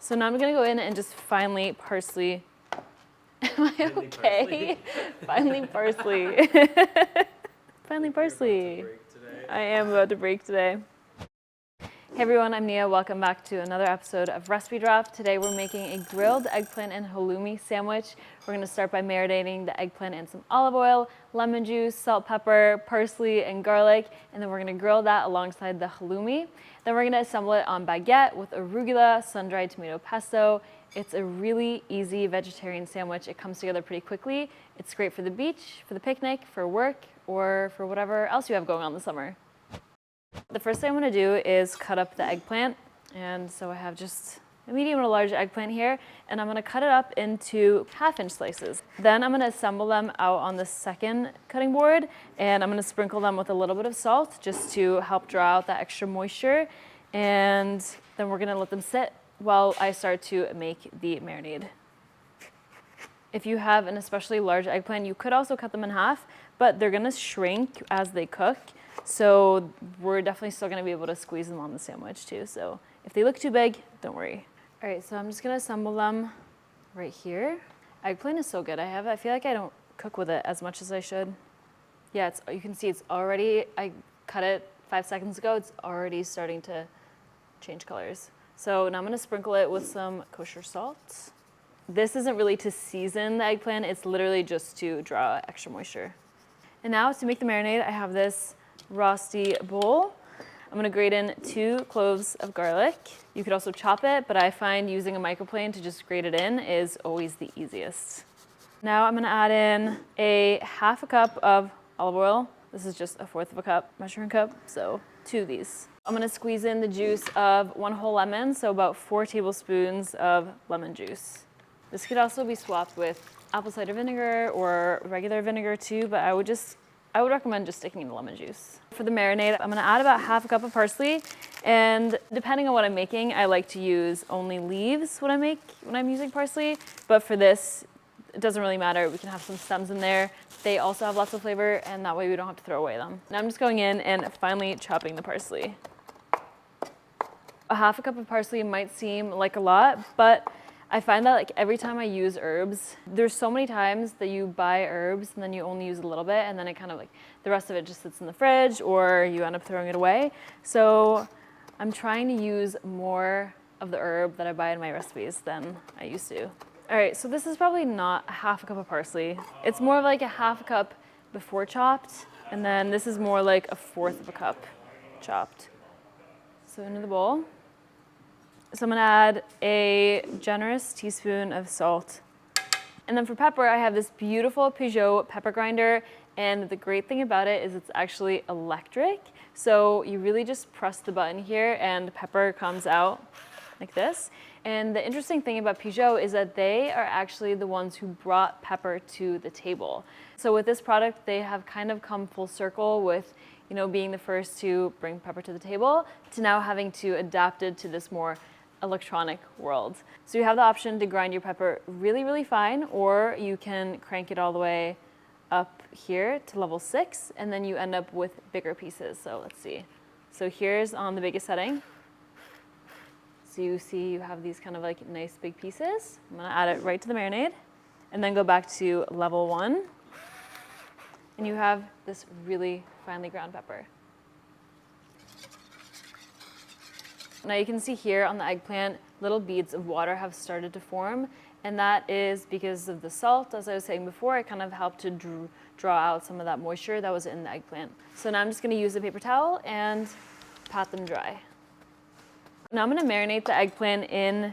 So now I'm gonna go in and just finely parsley. Am I okay? Finely parsley. Finely parsley. I am about to break today. Hey everyone, I'm Nea. Welcome back to another episode of Recipe Drop. Today we're making a grilled eggplant and halloumi sandwich. We're gonna start by marinating the eggplant in some olive oil, lemon juice, salt, pepper, parsley, and garlic, and then we're gonna grill that alongside the halloumi. Then we're gonna assemble it on baguette with arugula, sun-dried tomato pesto. It's a really easy vegetarian sandwich. It comes together pretty quickly. It's great for the beach, for the picnic, for work, or for whatever else you have going on this summer. The first thing I'm going to do is cut up the eggplant, and so I have just a medium and a large eggplant here, and I'm going to cut it up into half-inch slices. Then I'm going to assemble them out on the second cutting board, and I'm going to sprinkle them with a little bit of salt just to help draw out that extra moisture, and then we're going to let them sit while I start to make the marinade. If you have an especially large eggplant, you could also cut them in half, but they're going to shrink as they cook. So we're definitely still going to be able to squeeze them on the sandwich too. So if they look too big, don't worry. All right, so I'm just going to assemble them right here. Eggplant is so good. I feel like I don't cook with it as much as I should. Yeah, you can see it's already, I cut it 5 seconds ago. It's already starting to change colors. So now I'm going to sprinkle it with some kosher salt. This isn't really to season the eggplant. It's literally just to draw extra moisture. And now to make the marinade, I have this rosti bowl. I'm gonna grate in 2 cloves of garlic. You could also chop it, but I find using a microplane to just grate it in is always the easiest. Now I'm gonna add in a half a cup of olive oil. This is just 1/4 of a cup, measuring cup, so 2 of these. I'm gonna squeeze in the juice of 1 whole lemon, so about 4 tablespoons of lemon juice. This could also be swapped with apple cider vinegar or regular vinegar too, but I would recommend just sticking to lemon juice. For the marinade, I'm gonna add about half a cup of parsley, and depending on what I'm making, I like to use only leaves when I'm using parsley, but for this, it doesn't really matter. We can have some stems in there. They also have lots of flavor, and that way we don't have to throw away them. Now I'm just going in and finely chopping the parsley. A half a cup of parsley might seem like a lot, but I find that like every time I use herbs, there's so many times that you buy herbs and then you only use a little bit, and then it kind of like the rest of it just sits in the fridge or you end up throwing it away. So I'm trying to use more of the herb that I buy in my recipes than I used to. All right, so this is probably not a half a cup of parsley. It's more of like a half a cup before chopped, and then this is more like a 1/4 of a cup chopped. So into the bowl. So I'm gonna add a generous teaspoon of salt. And then for pepper, I have this beautiful Peugeot pepper grinder. And the great thing about it is it's actually electric. So you really just press the button here and pepper comes out like this. And the interesting thing about Peugeot is that they are actually the ones who brought pepper to the table. So with this product, they have kind of come full circle with being the first to bring pepper to the table to now having to adapt it to this more electronic world. So you have the option to grind your pepper really, really fine, or you can crank it all the way up here to level 6, and then you end up with bigger pieces. So let's see. So here's on the biggest setting. So you see you have these kind of like nice big pieces. I'm gonna add it right to the marinade, and then go back to level 1. And you have this really finely ground pepper. Now you can see here on the eggplant, little beads of water have started to form, and that is because of the salt. As I was saying before, it kind of helped to draw out some of that moisture that was in the eggplant. So now I'm just gonna use a paper towel and pat them dry. Now I'm gonna marinate the eggplant in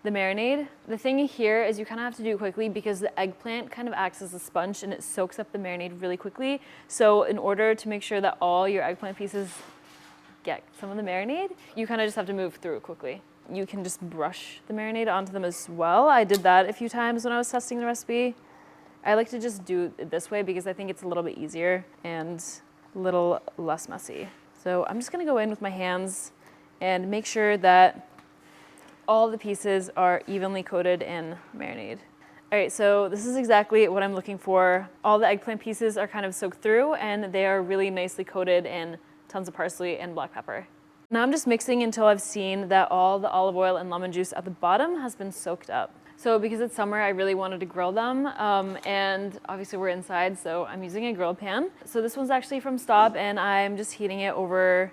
the marinade. The thing here is you kind of have to do it quickly because the eggplant kind of acts as a sponge and it soaks up the marinade really quickly. So in order to make sure that all your eggplant pieces get some of the marinade, you kind of just have to move through it quickly. You can just brush the marinade onto them as well. I did that a few times when I was testing the recipe. I like to just do it this way because I think it's a little bit easier and a little less messy. So I'm just gonna go in with my hands and make sure that all the pieces are evenly coated in marinade. All right, so this is exactly what I'm looking for. All the eggplant pieces are kind of soaked through and they are really nicely coated in tons of parsley and black pepper. Now I'm just mixing until I've seen that all the olive oil and lemon juice at the bottom has been soaked up. So because it's summer, I really wanted to grill them, and obviously we're inside, so I'm using a grill pan. So this one's actually from Stop, and I'm just heating it over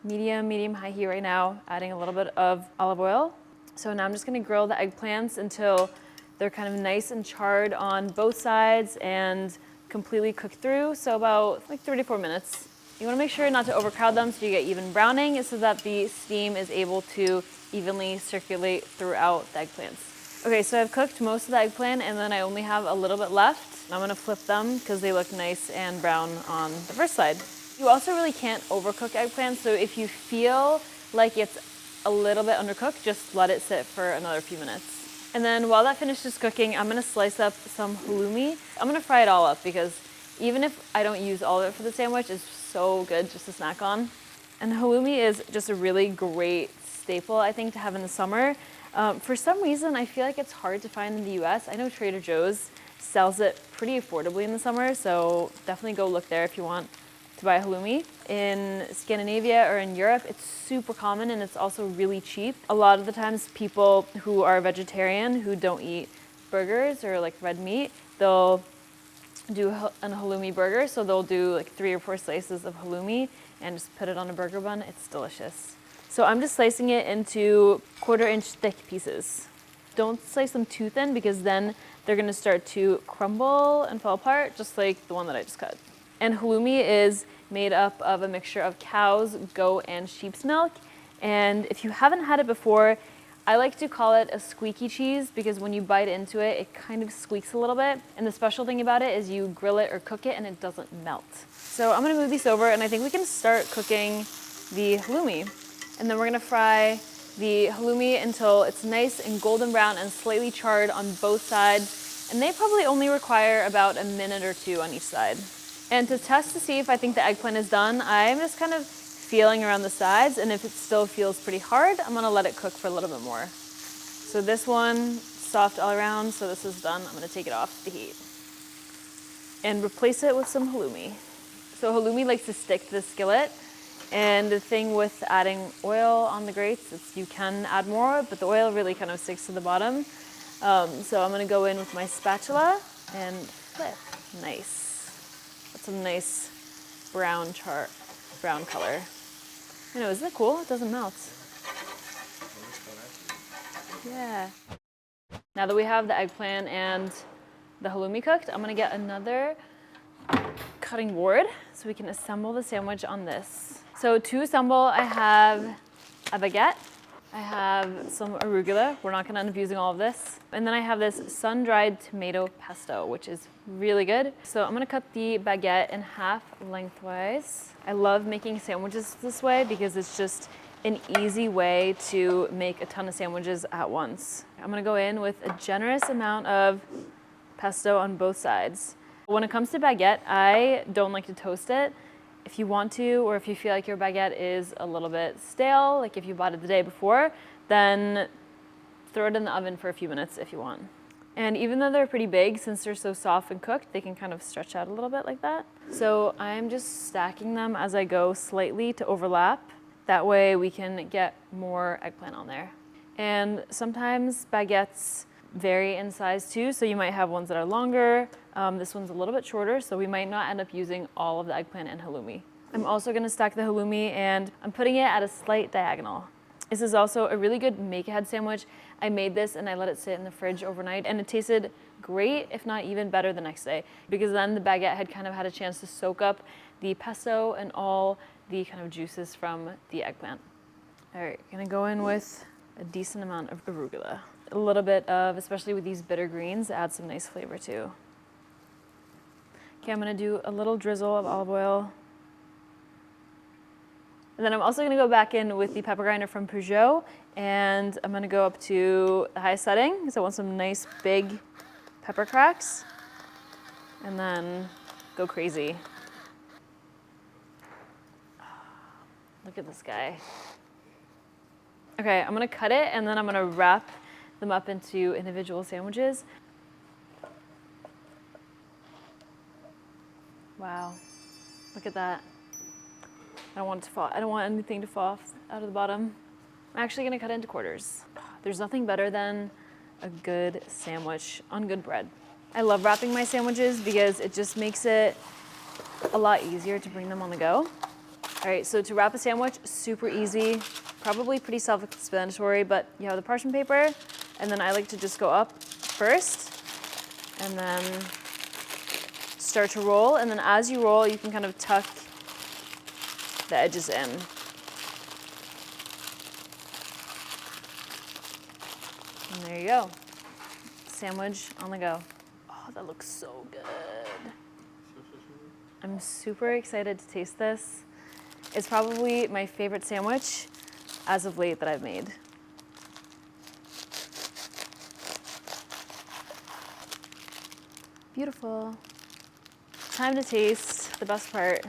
medium-high heat right now, adding a little bit of olive oil. So now I'm just gonna grill the eggplants until they're kind of nice and charred on both sides and completely cooked through, so about like 34 minutes. You wanna make sure not to overcrowd them so you get even browning so that the steam is able to evenly circulate throughout the eggplants. Okay, so I've cooked most of the eggplant and then I only have a little bit left. I'm gonna flip them because they look nice and brown on the first side. You also really can't overcook eggplants, so if you feel like it's a little bit undercooked, just let it sit for another few minutes. And then while that finishes cooking, I'm gonna slice up some halloumi. I'm gonna fry it all up because even if I don't use all of it for the sandwich, it's so good just to snack on. And halloumi is just a really great staple, I think, to have in the summer. For some reason, I feel like it's hard to find in the US. I know Trader Joe's sells it pretty affordably in the summer, so definitely go look there if you want to buy halloumi. In Scandinavia or in Europe, it's super common and it's also really cheap. A lot of the times people who are vegetarian, who don't eat burgers or like red meat, they'll do a halloumi burger, so they'll do like 3 or 4 slices of halloumi and just put it on a burger bun. It's delicious. So I'm just slicing it into 1/4-inch thick pieces. Don't slice them too thin because then they're gonna start to crumble and fall apart, just like the one that I just cut. And halloumi is made up of a mixture of cow's, goat, and sheep's milk. And if you haven't had it before, I like to call it a squeaky cheese because when you bite into it, it kind of squeaks a little bit. And the special thing about it is you grill it or cook it and it doesn't melt. So I'm gonna move these over and I think we can start cooking the halloumi. And then we're gonna fry the halloumi until it's nice and golden brown and slightly charred on both sides. And they probably only require about a minute or 2 on each side. And to test to see if I think the eggplant is done, I'm just kind of feeling around the sides, and if it still feels pretty hard, I'm gonna let it cook for a little bit more. So this one, soft all around, so this is done. I'm gonna take it off the heat and replace it with some halloumi. So halloumi likes to stick to the skillet, and the thing with adding oil on the grates is you can add more, but the oil really kind of sticks to the bottom. So I'm gonna go in with my spatula and flip. Nice. That's some nice brown color. I know, isn't it cool? It doesn't melt. Yeah. Now that we have the eggplant and the halloumi cooked, I'm gonna get another cutting board so we can assemble the sandwich on this. So to assemble, I have a baguette. I have some arugula. We're not gonna end up using all of this. And then I have this sun-dried tomato pesto, which is really good. So I'm gonna cut the baguette in half lengthwise. I love making sandwiches this way because it's just an easy way to make a ton of sandwiches at once. I'm gonna go in with a generous amount of pesto on both sides. When it comes to baguette, I don't like to toast it. If you want to, or if you feel like your baguette is a little bit stale, like if you bought it the day before, then throw it in the oven for a few minutes if you want. And even though they're pretty big, since they're so soft and cooked, they can kind of stretch out a little bit like that. So I'm just stacking them as I go slightly to overlap. That way we can get more eggplant on there. And sometimes baguettes vary in size too, so you might have ones that are longer. This one's a little bit shorter, so we might not end up using all of the eggplant and halloumi. I'm also gonna stack the halloumi and I'm putting it at a slight diagonal. This is also a really good make-ahead sandwich. I made this and I let it sit in the fridge overnight and it tasted great, if not even better the next day, because then the baguette had kind of had a chance to soak up the pesto and all the kind of juices from the eggplant. All right, gonna go in with a decent amount of arugula. A little bit of, especially with these bitter greens, add some nice flavor too. Okay, I'm gonna do a little drizzle of olive oil. And then I'm also gonna go back in with the pepper grinder from Peugeot, and I'm gonna go up to the high setting, because I want some nice big pepper cracks. And then go crazy. Look at this guy. Okay, I'm gonna cut it, and then I'm gonna wrap them up into individual sandwiches. Wow, look at that. I don't want it to fall. I don't want anything to fall out of the bottom. I'm actually gonna cut it into quarters. There's nothing better than a good sandwich on good bread. I love wrapping my sandwiches because it just makes it a lot easier to bring them on the go. All right, so to wrap a sandwich, super easy, probably pretty self-explanatory, but you have the parchment paper, and then I like to just go up first, and then start to roll, and then as you roll, you can kind of tuck the edges in. And there you go. Sandwich on the go. Oh, that looks so good. I'm super excited to taste this. It's probably my favorite sandwich as of late that I've made. Beautiful. Time to taste, the best part.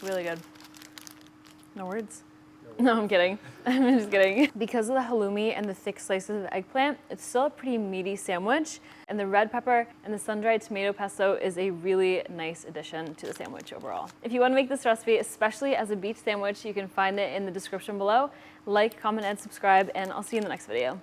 Really good. No words. No, I'm kidding. I'm just kidding. Because of the halloumi and the thick slices of eggplant, it's still a pretty meaty sandwich, and the red pepper and the sun-dried tomato pesto is a really nice addition to the sandwich overall. If you want to make this recipe, especially as a beach sandwich, you can find it in the description below. Like, comment, and subscribe, and I'll see you in the next video.